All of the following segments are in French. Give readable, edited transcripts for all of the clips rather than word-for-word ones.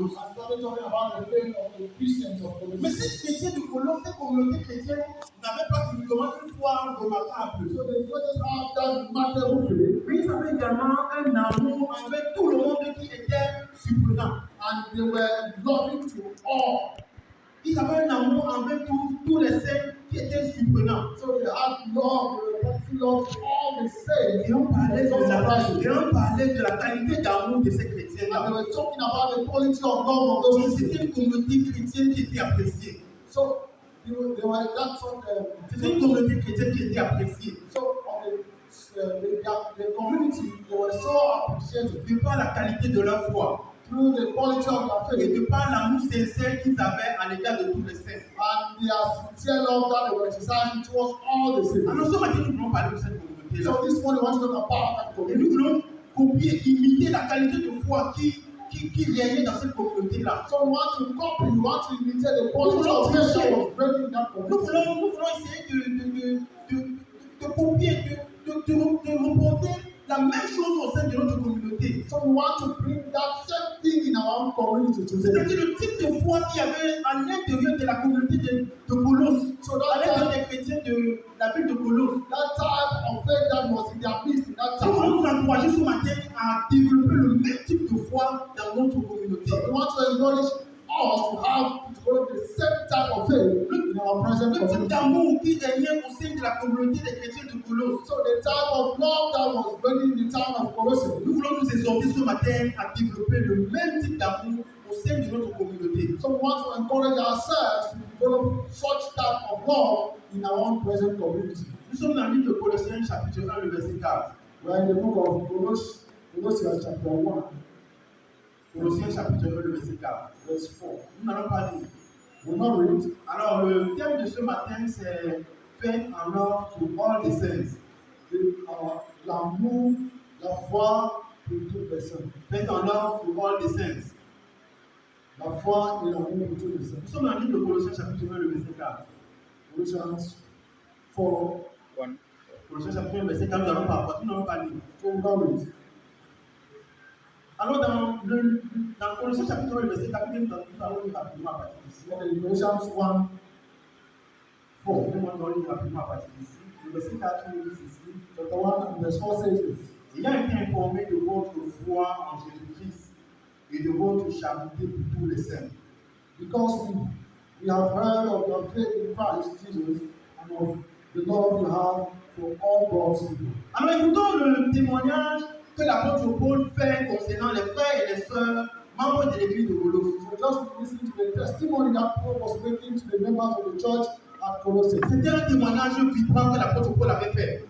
Colosse. I started talking about the faith of the Christians of Mais Colossae. ces chrétiens de Colosse, cette communauté chrétienne, n'avaient pas uniquement une foi remarquable. So they just have that remarkable faith, Mais ils avaient également un amour envers tout le monde qui était surprenant. and they were loving to all. Ils avaient un amour envers tous les saints qui étaient surprenants. So they had love, they were practicing love to all the saints. Et on parlait de la qualité d'amour de ces chrétiens. And they were talking about the quality of love of those C'était Christians. une communauté chrétienne qui était appréciée. So they were that sort C'était une communauté chrétienne qui était appréciée. so on the community, they were so appreciated De par la qualité de leur foi through the quality of their et faith de par l'amour sincère qu'ils avaient à l'égard de tous les saints. and their sincere love that they were exercising towards all the saints. Alors ce matin, nous voulons parler de cette communauté-là. So this morning, I want to talk about that Et nous community. voulons copier, imiter la qualité de foi qui régnait dans cette communauté-là. So we want to copy, we want to imitate the quality of faith that was present in that Nous community. voulons essayer de copier, de reporter la même chose au sein de notre communauté. So we want to bring that same thing in our own community today. C'est-à-dire le type de foi qu'il y avait à l'intérieur de la communauté de Colosse, So à that l'intérieur type, des chrétiens de la ville de Colosse. that type of faith that was in their midst in that Nous voulons time. nous encourager ce matin à développer le même type de foi dans notre communauté. So we want to encourage us to have the same type of faith in our present Le type community. d'amour qui régnait au sein de la communauté des chrétiens de Colosse. So the type of love that was burning in the town of Colossae. Nous voulons nous exhorter ce matin à développer le même type d'amour au sein de notre communauté. So we want to encourage ourselves to develop such type of love in our own present community. Nous sommes dans le livre de Colossiens chapitre 1, le verset 4. We are in the book of Colossians chapter 1, Colossiens chapitre 1, le verset 4. verse 4. Nous n'allons pas lire. We will not read. Alors, le thème de ce matin, c'est Faith and love to all the saints. L'amour, la foi pour toute personne. Faith and love to all the saints. La foi et l'amour pour toutes les Nous personnes. sommes dans le livre de Colossiens chapitre 1, le verset 4. Colossians 4, Colossiens chapitre 1, le verset 4, nous n'allons pas lire. so we will not read. Alors, dans Colossiens chapitre 1, le verset 4, nous allons lire rapidement à partir d'ici. Okay, Colossians 1, 4. Nous allons lire rapidement à partir d'ici. Le verset 4, nous dit ceci. Chapter 1 and verse 4 says this. Ayant été informé de votre foi en Jésus-Christ et de votre charité pour tous les saints. Because we have heard of your faith in Christ Jesus and of the love you have for all God's people. Alors écoutons le témoignage que l'apôtre Paul fait concernant les frères et les sœurs membres de l'église de Colosse. So just listen to the testimony that Paul was making to the members of the church at Colossae. C'était un témoignage vibrant que l'apôtre Paul avait fait.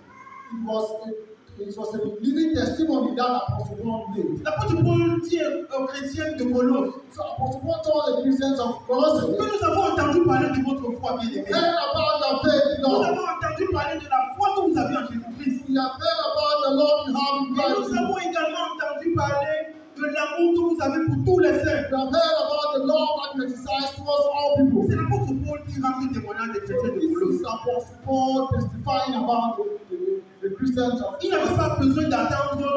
It was a living testimony that Apostle Paul made. L'apôtre Paul dit aux chrétiens de Colosse So Apostle Paul told the Christians of Colossae, que nous avons entendu parler de votre foi bien-aimée. heard about the faith in Nous God. avons entendu parler de la foi que vous avez en Jésus-Christ. We have heard about the love you have in Et Christ. nous avons également entendu parler de l'amour que vous avez pour tous les saints. We have heard about the love that you exercise towards all people. C'est l'apôtre Paul qui rend ce témoignage des chrétiens de This Colosse. is Apostle Paul testifying about the Christians of Il n'avait pas besoin d'attendre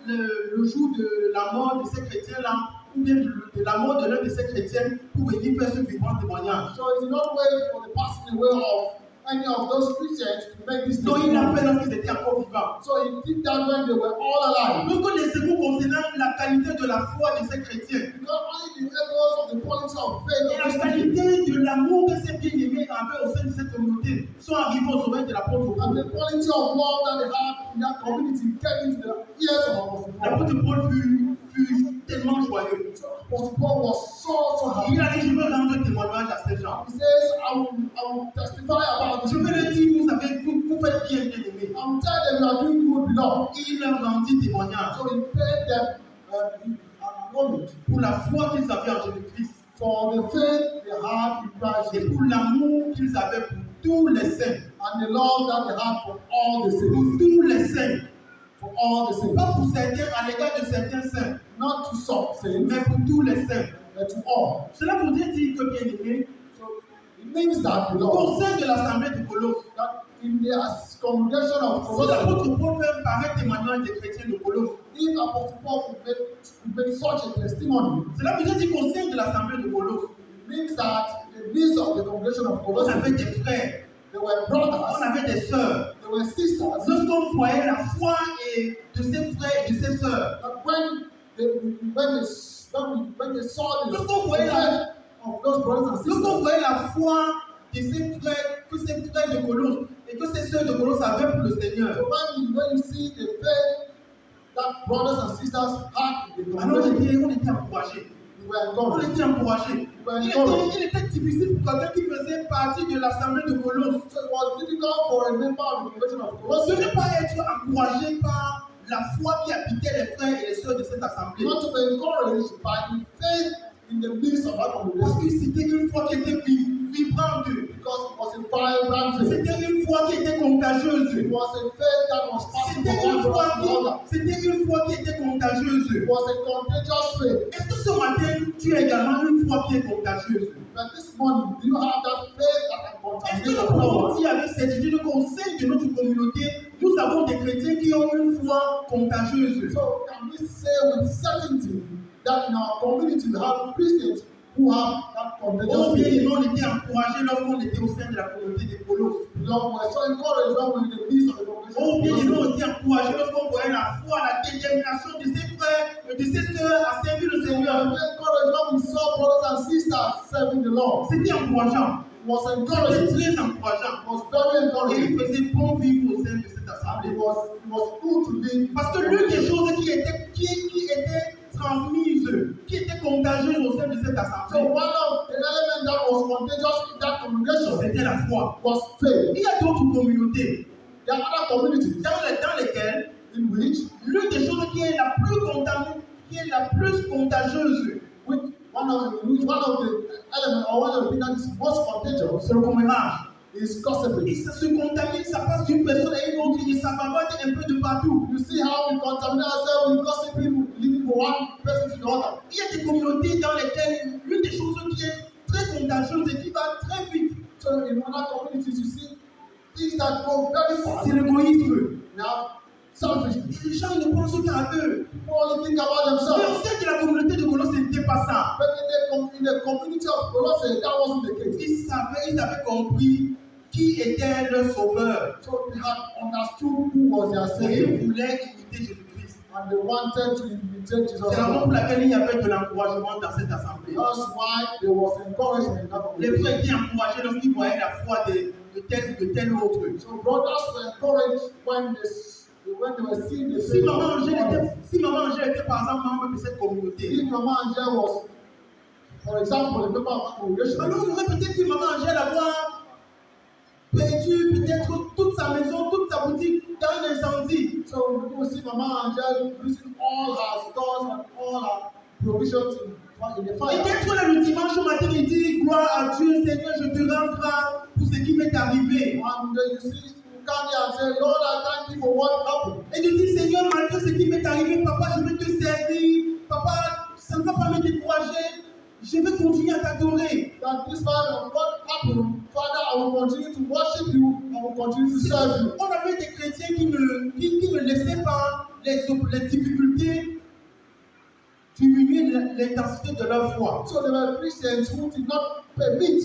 le jour de la mort de ces chrétiens-là, ou bien de la mort de l'un de ces chrétiens pour venir faire ce vibrant témoignage. So he did not wait for the passing away of any of those Christians to make this Donc il l'a testimony. fait lorsqu'ils étaient encore vivants. So he did that when they were all alive. Lorsque les échos concernant la qualité de la foi de ces chrétiens Not only the echoes of the quality of faith et of la these people, qualité de l'amour que ces bien-aimés avaient au sein de cette communauté sont arrivés aux oreilles de l'apôtre and Paul. the quality of love that they had in that community came into the ears of Apostle Paul. L'apôtre Paul fut tellement joyeux. So Apostle Paul was so happy. Il a dit, je veux rendre témoignage à ces gens. He says, I will testify about Je you. veux leur dire, vous savez, vous faites bien, bien-aimés. I will tell them you are doing good, beloved. Il leur rendit témoignage So he paid them an homage pour la foi qu'ils avaient en Jésus-Christ for the faith they had in Christ et Jesus pour l'amour qu'ils avaient pour tous les saints. and the love that they had for all the Pour saints. tous les saints. For all the saints. Pas pour certains, à l'égard de certains saints, Not to some saints, mais pour tous les saints. but to all. Cela voudrait dire que, bien aimé, So it means that, au beloved, sein de l'assemblée de Colosse, that in the congregation of Si Colossae, l'apôtre Paul fait un pareil témoignage des chrétiens de Colosse, if Apostle Paul could make such a testimony, cela veut dire qu'au sein de l'assemblée de Colosse, it means that in the midst of the congregation of on Colossae, avait des frères, there were on brothers, avait des sœurs. there were sisters. Lorsqu'on voyait la foi de ses frères et de ses sœurs, But when they saw the lorsqu'on voyait faith of those brothers and lorsqu'on sisters, voyait la foi de ses frères, que ses frères de Colosse et que ses sœurs de Colosse avaient pour le Seigneur, so when you see the faith that brothers and sisters had in the alors congregation, on était encouragés. we were On encouraged. était encouragés. Il était difficile pour quelqu'un qui faisait partie de l'assemblée de Colosse So it was difficult for a member of the congregation of de Colossae ne pas être encouragé par la foi qui habitait les frères et les sœurs de cette assemblée. not to be encouraged by the faith in the midst of that Parce congregation, que c'était une foi qui était vibrante. because it was a vibrant faith. C'était une foi qui était contagieuse. It was a faith that was passing C'était from une one foi brother to another. qui était contagieuse. It was a contagious faith. Est-ce que ce matin, tu as également une foi qui est contagieuse? But this morning, do you have that faith that can Est-ce que contaminate nous the pouvons power? dire avec certitude qu'au sein de notre communauté, nous avons des chrétiens qui ont une foi contagieuse? So can we say with certainty that in our community we have Christians who have that contagious Oh bien, faith? on était encouragés lorsqu'on était au sein de la communauté des Colosses. Lord, we're so encouraged when we're in the midst of the Oh bien, congregation. on était encouragés lorsqu'on voyait la foi, la détermination de ses frères et de ses sœurs à servir le We Seigneur. were encouraged when we saw brothers and sisters serving the Lord. C'était encourageant. It was C'était encouraging. très encourageant. It was very Et encouraging. il faisait bon vivre au sein de cette assemblée. It was good to live. Parce que l'une des choses qui était transmise, qui était contagieuse au sein de cette So assemblée, one of the elements that was contagious in that congregation c'était la foi. was faith. Il y a d'autres communautés There are other communities dans lesquelles in which l'une des choses qui est la plus contagieuse, which one of the elements or one of the things that is most contagious c'est le commérage. is Et gossiping. ça se contamine, ça passe d'une personne à une autre et ça bavarte un peu de partout. You see how we contaminate ourselves with gossiping, living from one person to the other. Il y a des communautés dans lesquelles l'une des choses qui est très contagieuse et qui va très vite, So in other communities, you see things that go very fast. c'est l'égoïsme. We have selfishness. Et les gens ne pensent qu'à eux. People only think about Mais au themselves. sein de la communauté de Colosse, ce n'était pas ça. But in the community of Colossae, that wasn't the case. Ils avaient compris qui était leur sauveur. So they had understood who was their Et Savior. ils voulaient imiter Jésus-Christ. And they wanted to imitate Jesus C'est la raison pour Christ. laquelle il y avait de l'encouragement dans cette assemblée. That's why there was encouragement in that Les congregation. frères étaient encouragés lorsqu'ils voyaient la foi de tel autre. So brothers were encouraged when they were seeing the Si faith Maman of Angèle others. était par exemple membre de cette communauté, If Mama Angel was, for example, a member of that congregation, alors on aurait peut-être vu Maman Angèle avoir perdu peut-être toute sa maison, toute sa boutique dans l'incendie. so we will see Mama Angel losing all her stores and all her provisions in the Et fire. d'être là le dimanche matin, il dit gloire à Dieu, Seigneur, je te rends grâce pour ce qui m'est arrivé. And you see, you come here and say, Lord, I thank you for what happened. Et tu dis, Seigneur, malgré ce qui m'est arrivé, papa, je vais te servir. Papa, ça ne va pas me décourager. Je vais continuer à t'adorer. That despite of what happened, Father, I will continue to worship you. I will continue to serve you. On avait des chrétiens qui ne laissaient pas les difficultés diminuer l'intensité de leur foi. So there were Christians who did not permit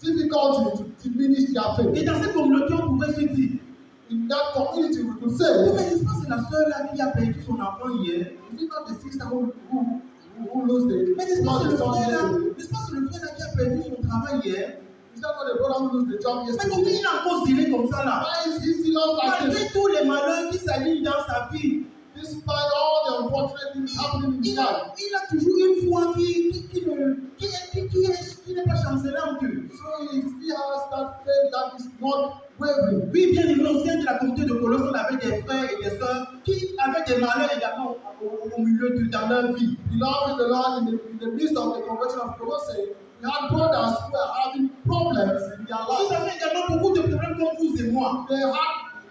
difficulty to diminish their Et faith. dans cette communauté, on pouvait se dire, In that community, we could oh, say, mais n'est-ce pas c'est la sœur là qui a perdu son enfant hier? is it not the sister who lose the Mais n'est-ce pas c'est le son frère là? yesterday? N'est-ce pas c'est le frère là qui a perdu son travail hier? Is that not the brother who lose the job Mais comment yesterday? il a encore zélé comme ça là? Why is he still out like Malgré this? tous les malheurs qui s'alignent dans sa vie, Despite all the unfortunate things happening in his life. il a toujours une foi qui n'est pas chancelante. So he still has that faith that is not wavering. Oui, bien aimé, au sein de la communauté de Colosse, on avait des frères et des sœurs qui avaient des malheurs également au milieu dans leur vie. Beloved in the Lord, in the midst of the conversion of Colossae, we had brothers who were having problems in their Ils life. avaient également beaucoup de problèmes comme vous et moi. They had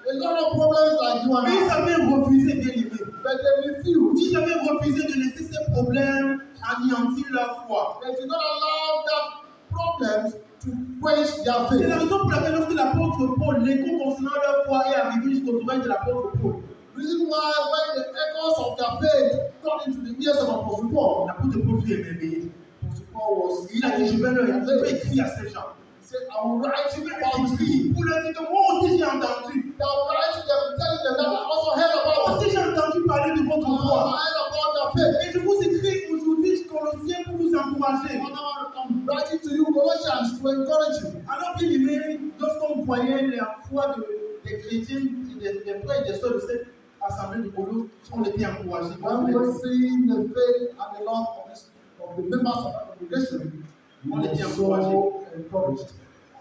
a lot of problems like you and Mais ils I, avaient refusé, bien aimé. but they refused. Ils avaient refusé de laisser ces problèmes anéantir leur foi. They did not allow that problems to to quench their C'est la faith. raison pour laquelle lorsque l'apôtre Paul, l'écho concernant leur foi est arrivé jusqu'aux oreilles de l'apôtre Paul, Reason why when the echoes of their faith got into the ears of Apostle Paul, l'apôtre Paul fut émerveillé. Apostle Paul was Il a dit, je vais écrire à ces gens. He said, I will write Je you vais about this écrire pour leur dire que moi aussi j'ai entendu. I will write to them, telling them that I also heard Moi about aussi j'ai entendu parler de votre I foi. heard about their faith. Et je vous écris aujourd'hui Colossiens pour vous encourager. And now I'm writing to you Colossians to encourage you. Alors bien aimé, lorsqu'on voyait la foi des chrétiens, des frères et des sœurs de cette assemblée de Colosse, on était encouragés. When we were seeing the faith and the love of the members of the congregation, we were so encouraged.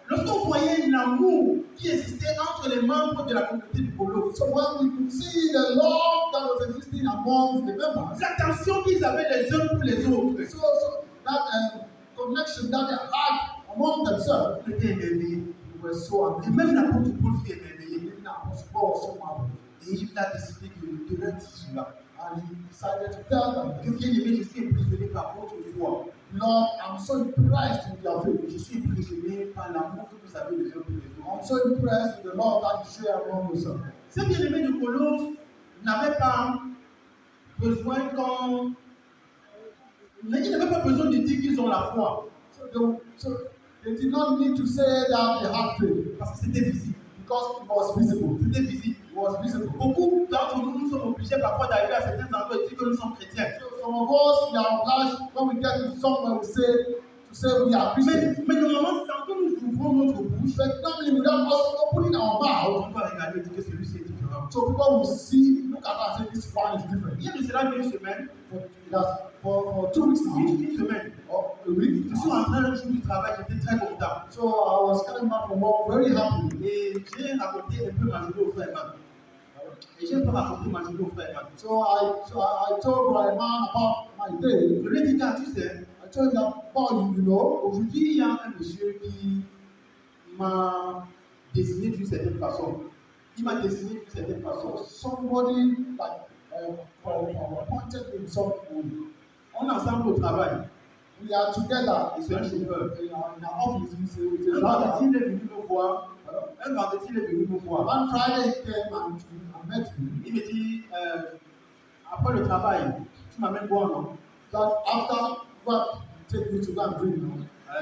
Lorsqu'on voyait l'amour qui existait entre les membres de la communauté du Colosse, So when we could see the love that was existing amongst the members, l'attention qu'ils avaient les uns pour les autres, so that connection that they had among themselves, on était émerveillés. we were so Et amazed. même l'apôtre Paul fut émerveillé. Even Apostle Paul was so marveled. Et il a décidé de leur dire cela. And he decided to tell them, Que bien aimé, je suis impressionné par votre foi. Lord, I'm so impressed with your faith. Je suis impressionné par l'amour que vous avez les uns pour les autres. I'm so impressed with the love that you share among yourselves. Ces bien-aimés de Colosse n'avaient pas besoin qu'on... Ils n'avaient pas besoin de dire qu'ils ont la foi. So they did not need to say that they had faith Parce que c'était visible. because it was visible. C'était visible. It was visible. Beaucoup d'entre nous, nous sommes obligés parfois d'arriver à certains endroits et dire que nous sommes chrétiens. So some of us, we are obliged when we get to somewhere we say we are Christians. Mais normalement, sans que nous ouvrons notre bouche, But normally without us opening our mouth, on doit regarder et dire que celui-ci est différent. so people will see, look at us and say this one is different. Il y a de cela une semaine, For 2 weeks now, une semaine, or a week, je suis rentré un jour du travail, j'étais très content. so I was coming back from work very happy. Et j'ai raconté un peu ma journée au frère Eman. Et j'ai un peu raconté ma journée au frère Eman. So I told my man about my day. Je lui ai dit, car tu sais, I told him that, Paul, you know, aujourd'hui, il y a un monsieur qui m'a désigné d'une certaine façon. Il m'a désigné d'une certaine façon. somebody that appointed in some way. On est ensemble au travail. We are together Et c'est un chauffeur. in our office. He's Un a vendredi, driver. il est venu me voir. Un vendredi, il est venu me voir. One Friday he came and I met him. Il me dit, après le travail, tu m'amènes boire, non? That after work, he take me to go and drink.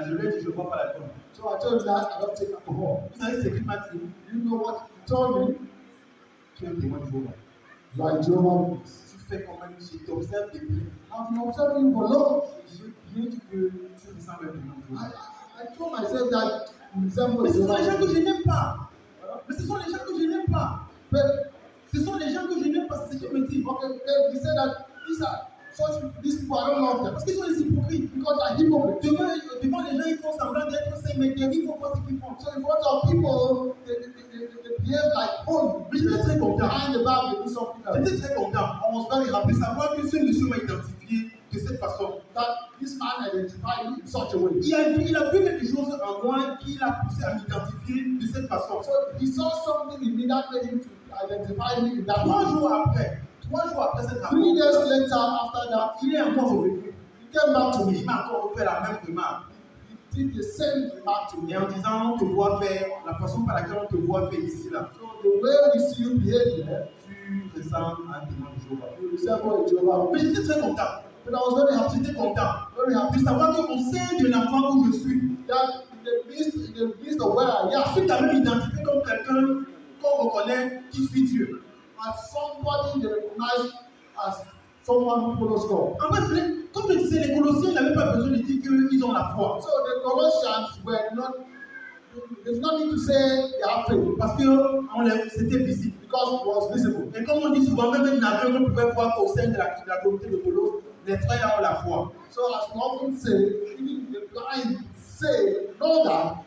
Je lui ai dit, je ne bois pas l'alcool. So I told him that I don't take alcohol. Vous savez ce qu'il m'a dit? You know what he told me? Tu es un témoin de Jéhovah. You are Jehovah's Witness. Tu fais comme même, je t'observe depuis. I've been observing you for long. Je viens que tu ressembles à un témoin de Jéhovah. I told myself that you resemble Mais ce sont les gens que Jehovah's je Witness. n'aime pas. Mais ce sont les gens que je n'aime pas. But Ce sont les gens que je n'aime pas, c'est ce qu'il me dit. okay, then he said that these people, I don't love them Parce qu'ils sont des hypocrites. because they are hypocrites. Devant les gens, ils font semblant d'être saints, mais derrière, ils font pas ce qu'ils font. So in front of people, they behave like holy. Mais j'étais très content. Behind the back, they do something else. J'étais très content. I was very happy De savoir que ce monsieur m'a identifié de cette façon. that this man identified me in such a way. Il a vu quelque chose en moi qui l'a poussé à m'identifier de cette façon. So he saw something in me that made him to identify me in that Trois way. jours après cette 3 rencontre, days later, after that, il est encore revenu. he came back to Il me. m'a encore fait la même remarque. He did the same remark to me. Et en disant, on te voit faire, la façon par laquelle on te voit faire ici, là, So the way we see you behave here, tu ressembles à un témoin de Jéhovah. you resemble a Jehovah Mais Witness. j'étais très content. But I was very happy. J'étais content Very happy de savoir qu'au sein de l'endroit où je suis, that in the midst of where I je am, suis quand même identifié comme quelqu'un qu'on reconnaît qui suit Dieu. as somebody they recognize as someone who follows God. En fait, comme je disais, les Colossiens n'avaient pas besoin de dire qu'ils ont la foi. So the Colossians they did not need to say they have faith Parce que c'était visible. because it was visible. Et comme on dit souvent, même un aveugle on pouvait voir qu'au sein de la communauté de Colosse, les frères ont la foi. So as we often say, even the blind know that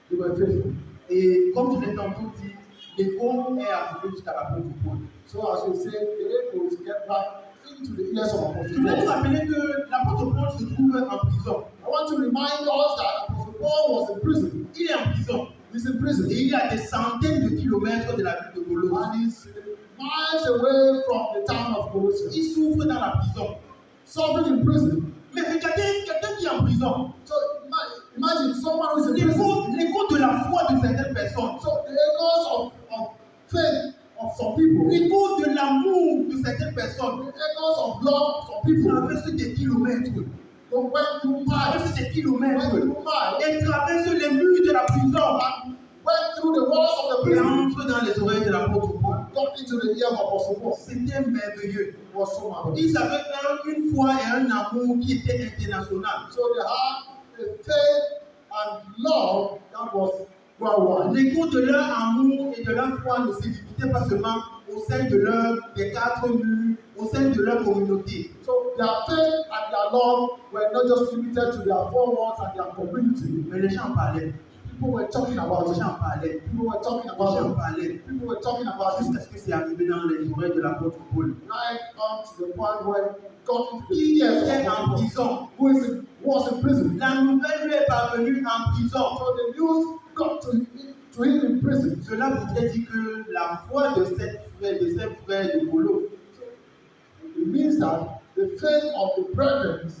they were faithful. Et comme je l'ai tantôt dit, l'écho est arrivé jusqu'à l'apôtre Paul. So as we say, the echoes get back into the ears of Je Apostle voulais vous Paul. rappeler que l'apôtre Paul se trouve en prison. I want to remind us that Apostle Paul was in prison. Il est en prison. He's in prison. Et il est à des centaines de kilomètres de la ville de Colosse. And he's miles away from the town of Colossae. Il souffre dans la prison. Suffering in prison. Mais regardez quelqu'un qui est en prison. So imagine imagine someone who is in prison. L'écho de la foi de certaines personnes. So the echoes of faith of some people, L'écho de l'amour de certaines personnes. the echoes of love of some people, Traverse des kilomètres. they went through miles, Traverse des kilomètres. and Et traverse les murs de la prison. went through the walls of the Et prison, entre dans les oreilles de l'apôtre Paul. got into the ear of Apostle Paul. C'était merveilleux. It was so marvelous. Ils avaient une foi et un amour qui était international. So they had a faith and love that was worldwide. L'écho de leur amour et de leur foi ne se limitait pas seulement au sein des 4 murs, au sein de leur communauté. So their faith and their love were not just limited to their four walls and their community. Mais les gens parlaient. People were talking about Les it. gens parlaient. People were talking Les about gens it. parlaient. People were talking about Jusqu'à it. ce que c'est arrivé dans les oreilles de l'apôtre Paul. Right on to the point where it got into the Il ears était of en Apostle prison. Paul, who was in prison. La nouvelle lui est parvenue en prison. So the news got to him in prison. Cela voudrait dire que la foi de ces frères de Paulo It means that the faith of the brethren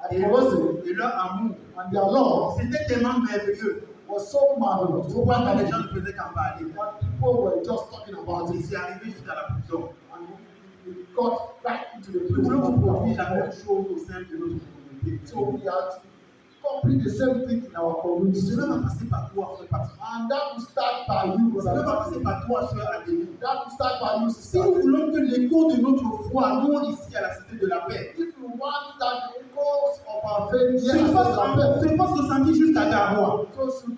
at et Colossae leur amour, and their love c'était tellement merveilleux. was so marvelous. So Pourquoi les wonderful gens ne faisaient qu'en parler? that people were just talking about Et it, c'est arrivé jusqu'à la prison. and it got right into the Nous voulons reproduire la même prison. chose au sein de notre communauté. So we had to complete the same thing in our community. Cela va passer par toi, frère Patrick. And that will start by you, Cela va brother. passer par toi, sœur Adélie. That will start by you, Si sister. nous voulons que l'écho de notre foi, nous ici à la Cité de la Paix, If you want that the echoes of our faith se here at fasse ressentir jusqu'à Garoua, so to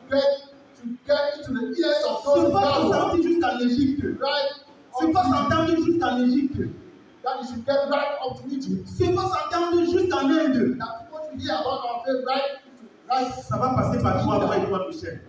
get into the ears of se those fasse who ressentir jusqu'à l'Égypte, right se fasse entendre jusqu'à l'Égypte, that you should get right up to Egypt. se fasse entendre jusqu'en Inde. That people to hear about our faith right. Ça va passer par toi, frère Edouard Michel.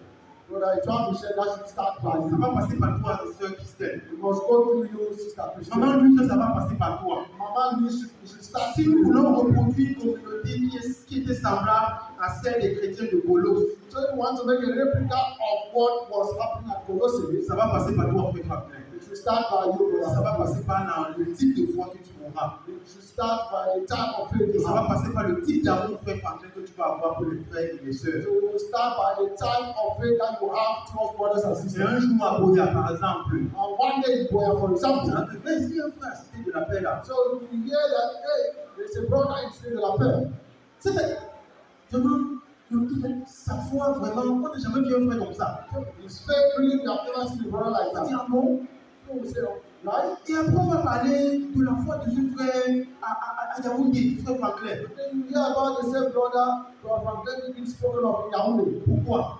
Brother John Michel, that should start by Ça you. va passer par toi, sœur Christelle. It must go through you, sister Christian. Maman Louise, ça va passer par toi. Mama, you should start. Si nous voulons reproduire une communauté qui était semblable à celle des chrétiens de Colos, So if you want to make a replica of what was happening at Colossae, ça va passer par toi, frère Fabien. it should start by you, Ça va brother. passer par le type de foi que tu auras. It should start by the type of faith Et you ça va have. passer par le type d'amour, frère Fabien, que tu vas avoir pour les frères et les sœurs. So it will start by the type of faith that you have towards brothers and C'est sisters. un jour à Boya, par exemple. And one day in Boya, for example, Mais ici, il y a un frère à la Cité de la Paix là. so you hear that, hey, there's a brother in Cité de la Paix. C'était vraiment sa foi, vraiment. On n'a jamais vu un frère comme ça. His faith really, we have never seen a brother like On dit, that. ah bon? So we say, right? Et après, on va parler de la foi de ce frère à Yaoundé, frère Franklin. Then you hear about the same brother from Franklin being spoken of in Yaoundé. Pourquoi?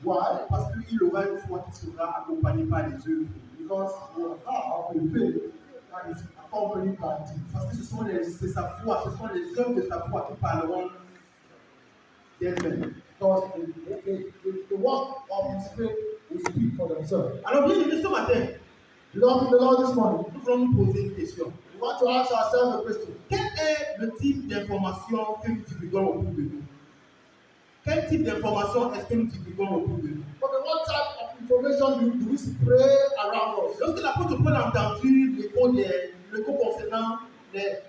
Why? Parce qu'il aura une foi qui sera accompagnée par les œuvres. Because you have a faith that is accompanied by deeds. Parce que c'est sa foi, ce sont les œuvres de sa foi qui parleront d'elle-même. Because the work of his faith will speak for themselves. Alors, bien aimé, ce matin, Beloved, the Lord, this morning, nous voulons nous poser une question. we want to ask ourselves a question. Quel est le type d'information que nous divulguons autour de nous? Quel type d'information est-ce que nous divulguons autour de nous? But what type of information do we spray around us? Lorsque l'apôtre Paul a entendu l'écho concernant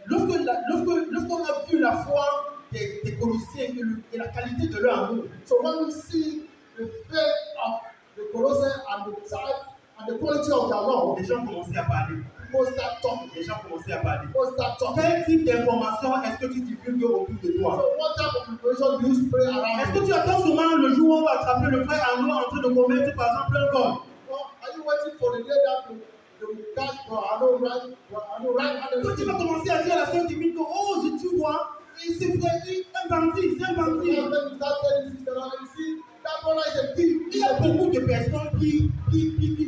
lorsqu'on a vu la foi des Colossiens et la qualité de leur amour, So when we see the faith of the Colossians and the type and the quality of their love, les gens commençaient à parler. people start talking. Les gens commençaient à parler. People start talking. Quel type d'information est-ce que tu divulgues autour de So toi? what type of information do you spray Est-ce around que you? tu attends souvent le jour où on va attraper le frère Arnaud en train de commettre par exemple un vol? Or are you waiting for the day that they will catch for right hand? Quand tu vas commencer à dire à la sœur Divine que, oh, tu vois, et c'est vrai, un bandit, c'est un bandit. When you start telling sister, you see that brother is a thief. Il y a beaucoup de personnes qui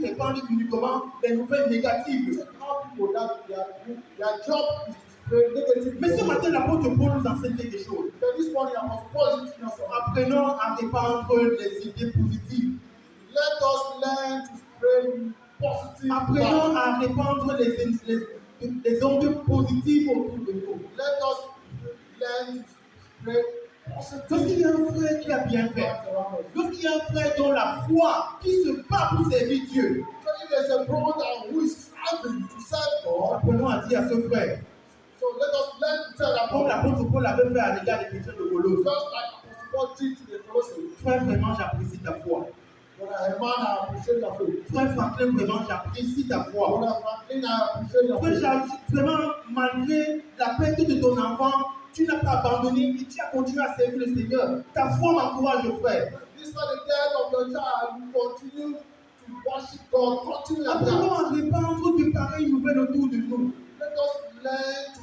répandent uniquement les nouvelles négatives. How people that their job is to spread negative. Mais ce matin, l'apôtre Paul nous enseigne quelque chose. Then this morning I must pause it in us. Apprenons à répandre les idées positives. Let us learn to spread positive. Apprenons vibes. à répandre les ondes positives autour de nous. Let us learn to spread Lorsqu'il y a un frère qui a bien fait, around us. lorsqu'il y a un frère dont la foi qui se bat pour servir Dieu, So if there's a brother who is striving to serve God, apprenons à dire à ce frère, so let us learn to tell that comme brother, l'apôtre Paul l'avait fait à l'égard des chrétiens de Colosse, just like Apostle Paul did to the Colossae, Frère, vraiment, j'apprécie ta foi. Brother Herman, I appreciate your faith. Frère Franklin, vraiment, j'apprécie ta foi. Brother Franklin, I appreciate your Frère, faith. vraiment, malgré la perte de ton enfant, tu n'as pas abandonné et tu as continué à servir le Seigneur. Ta foi m'encourage, frère. Despite the death of your child, you continue to worship God. Continue like Apprenons that. à répandre de pareilles nouvelles autour de nous. Let us learn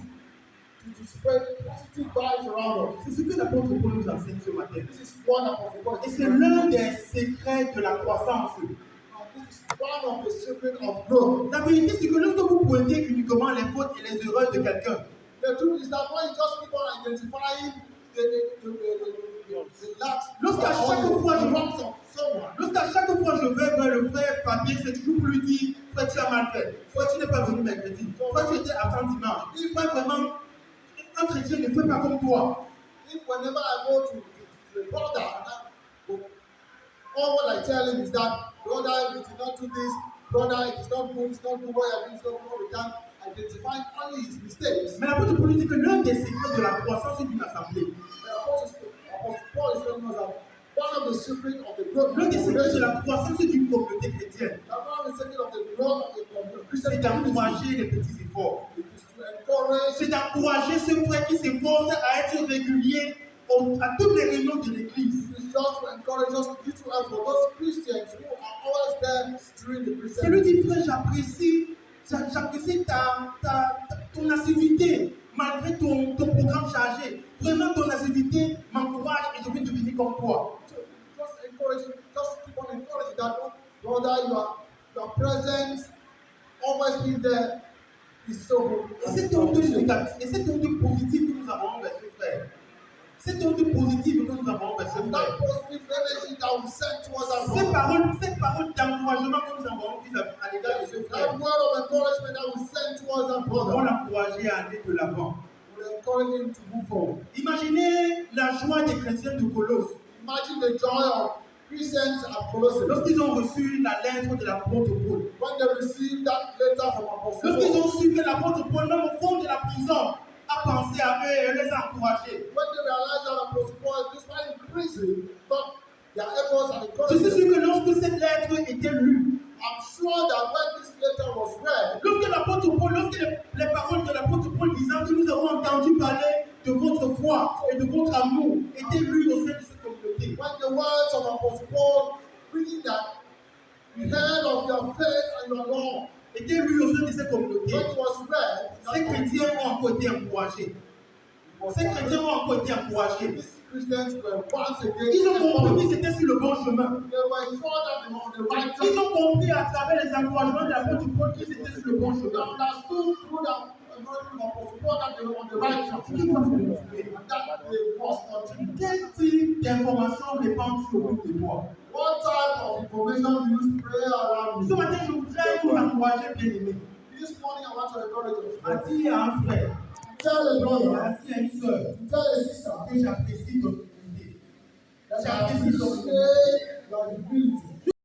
to spread positive vibes around us. C'est ce que l'apôtre Paul nous enseigne ce matin. This is one of the Et c'est l'un des secrets de la croissance. This is one of the secret of growth. La vérité, c'est que lorsque vous pointez uniquement les fautes et les erreurs de quelqu'un, The truth is that when you just keep on identifying the lacks lorsqu'à chaque fois the wrongs of someone, je vais vers le frère Fabien, c'est toujours pour lui dire, frère, tu as mal fait. Frère, tu n'es pas venu mercredi. Frère, tu étais absent dimanche. Frère, vraiment, un chrétien ne fait pas comme toi. if whenever I go to the brother, all what I tell him is that, brother, you did not do this, brother, it is not good, it's not good what you are doing, it's not good what we can identify only his mistakes. Mais l'apôtre Paul dit que l'un des secrets de la croissance d'une assemblée, Apostle Paul is telling us that one of the secrets of the growth l'un of des the secrets de congregation, la croissance d'une communauté chrétienne, one of the secrets of the growth of the c'est Christian community d'encourager les petits efforts. is to encourage, C'est d'encourager ce frère qui s'efforce à être régulier à toutes les réunions de l'église. is just to encourage us to do for those Christians who are always there during the C'est Christian. lui dit, frère, j'apprécie ton assiduité malgré ton programme chargé. Vraiment, ton assiduité m'encourage et je veux devenir comme toi. So just encouraging, just keep on encouraging that brother, your presence, always being there, is so good. Et cette onde négative, et cette onde positive que nous avons envers ce frère, cette onde positive que nous avons envers ce And frère, that positive energy that we send towards our brother, cette parole d'encouragement que nous avons vis à l'égard de ce that frère, word of encouragement that we send towards our nous devons brother, l'encourager à aller de l'avant. will encourage him to move forward. Imaginez la joie des chrétiens de Colosse Imagine the joy of Christians at Colossae lorsqu'ils ont reçu la lettre de l'apôtre Paul. when they received that letter from Apostle Lorsqu'ils Paul. ont su que l'apôtre Paul, même au fond de la prison, a pensé à eux et les a encouragés. When they realized that Apostle Paul, despite in prison, thought their efforts and Je suis encouragement. sûr que lorsque cette lettre était lue, I'm sure that when this letter was read, lorsque les paroles de l'apôtre Paul disant que nous avons entendu parler de votre foi et de votre amour étaient lues au sein de cette communauté, when the words of Apostle Paul reading that we heard of your faith and your law, étaient lues au sein de cette communauté, when it was read, ces chrétiens ont encore été encouragés. Ces chrétiens ont encore été encouragés. these Christians were once again Ils ont compris encouraged. qu'ils étaient sur le bon chemin. They were sure that they were on the right Ils track. ont compris à travers les encouragements de l'apôtre Paul qu'ils étaient sur le bon They chemin. understood through that encouragement of Apostle Paul that they were on the right track. Qu'ils doivent continuer. And that they must continue. Quel type d'information répand sur le de toi? What type of information do you spray around Ce you? matin, je voudrais vous encourager, bien aimé. This morning I want to encourage you. À dire à un frère, Tell a à brother, dire à une soeur tell a sister que j'apprécie ton humilité. that I J'apprécie ton humilité. appreciate your humility.